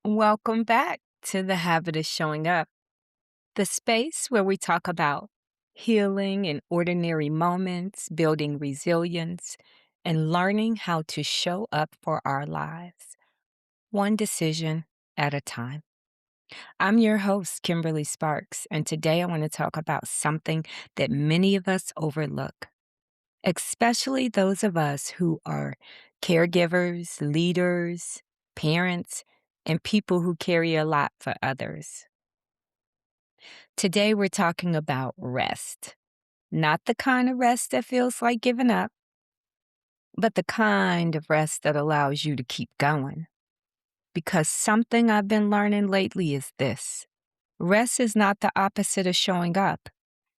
Welcome back to the Habit of Showing Up, the space where we talk about healing in ordinary moments, building resilience, and learning how to show up for our lives, one decision at a time. I'm your host, Kimberly Sparks, and today I want to talk about something that many of us overlook, especially those of us who are caregivers, leaders, parents, and people who carry a lot for others. Today, we're talking about rest. Not the kind of rest that feels like giving up, but the kind of rest that allows you to keep going. Because something I've been learning lately is this: rest is not the opposite of showing up,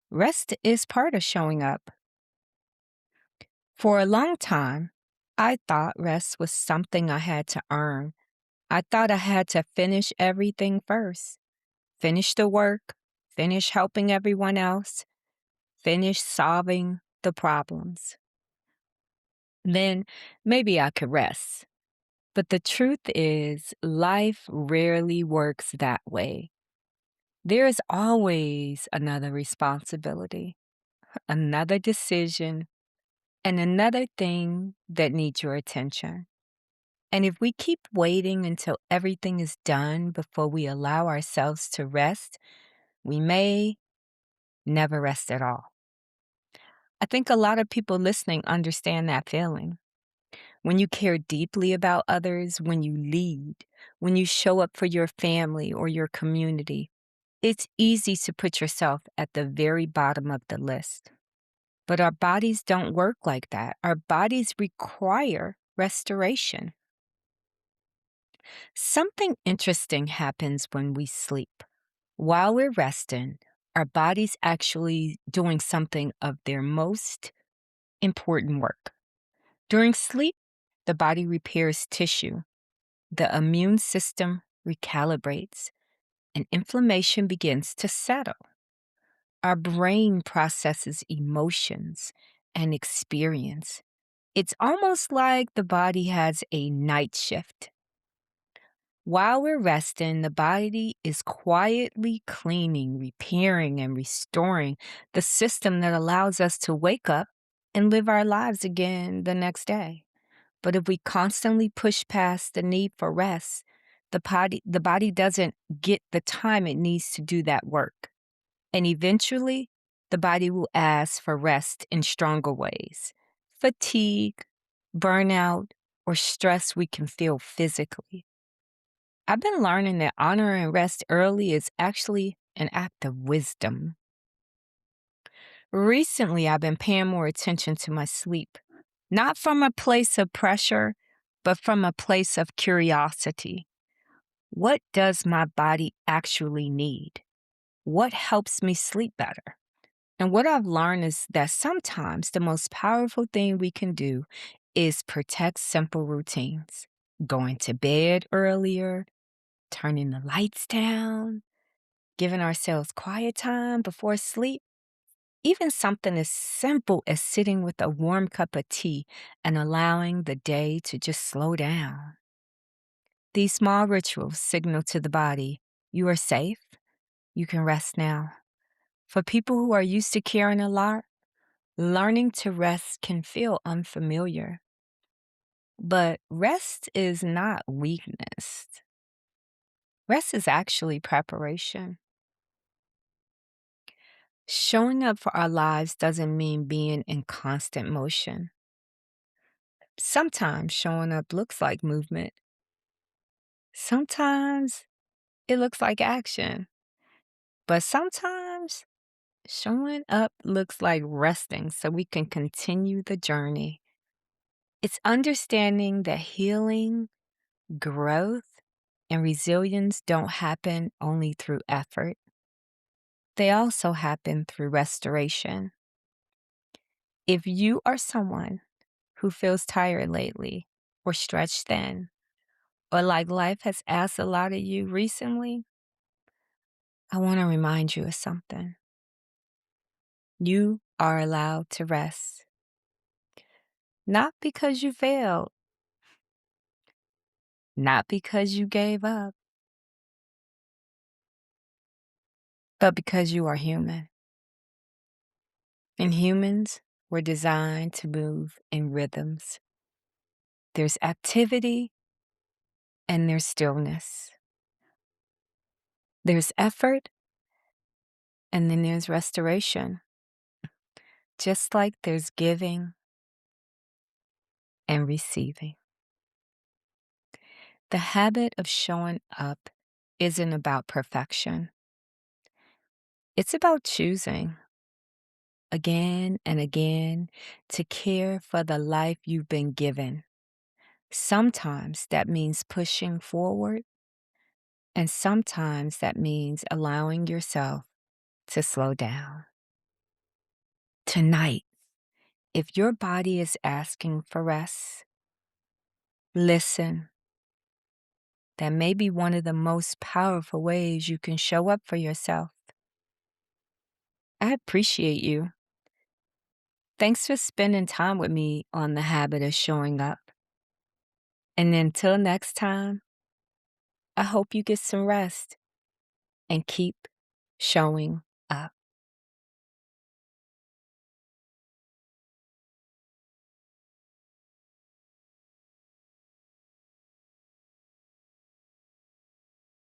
rest is part of showing up. For a long time, I thought rest was something I had to earn. I thought I had to finish everything first, finish the work, finish helping everyone else, finish solving the problems. Then maybe I could rest. But the truth is, life rarely works that way. There is always another responsibility, another decision, and another thing that needs your attention. And if we keep waiting until everything is done before we allow ourselves to rest, we may never rest at all. I think a lot of people listening understand that feeling. When you care deeply about others, when you lead, when you show up for your family or your community, it's easy to put yourself at the very bottom of the list. But our bodies don't work like that. Our bodies require restoration. Something interesting happens when we sleep. While we're resting, our body's actually doing something of their most important work. During sleep, the body repairs tissue, the immune system recalibrates, and inflammation begins to settle. Our brain processes emotions and experience. It's almost like the body has a night shift. While we're resting, the body is quietly cleaning, repairing, and restoring the system that allows us to wake up and live our lives again the next day. But if we constantly push past the need for rest, the body doesn't get the time it needs to do that work. And eventually, the body will ask for rest in stronger ways. Fatigue, burnout, or stress we can feel physically. I've been learning that honoring rest early is actually an act of wisdom. Recently, I've been paying more attention to my sleep, not from a place of pressure, but from a place of curiosity. What does my body actually need? What helps me sleep better? And what I've learned is that sometimes the most powerful thing we can do is protect simple routines. Going to bed earlier, turning the lights down, giving ourselves quiet time before sleep. Even something as simple as sitting with a warm cup of tea and allowing the day to just slow down. These small rituals signal to the body, you are safe, you can rest now. For people who are used to carrying a lot, learning to rest can feel unfamiliar. But rest is not weakness. Rest is actually preparation. Showing up for our lives doesn't mean being in constant motion. Sometimes showing up looks like movement. Sometimes it looks like action. But sometimes showing up looks like resting so we can continue the journey. It's understanding that healing, growth, and resilience don't happen only through effort. They also happen through restoration. If you are someone who feels tired lately, or stretched thin, or like life has asked a lot of you recently, I want to remind you of something. You are allowed to rest. Not because you failed, not because you gave up, but because you are human. And humans were designed to move in rhythms. There's activity and there's stillness. There's effort and then there's restoration. Just like there's giving and receiving. The habit of showing up isn't about perfection. It's about choosing again and again to care for the life you've been given. Sometimes that means pushing forward, and sometimes that means allowing yourself to slow down. Tonight, if your body is asking for rest, listen. That may be one of the most powerful ways you can show up for yourself. I appreciate you. Thanks for spending time with me on the habit of showing up. And until next time, I hope you get some rest and keep showing up.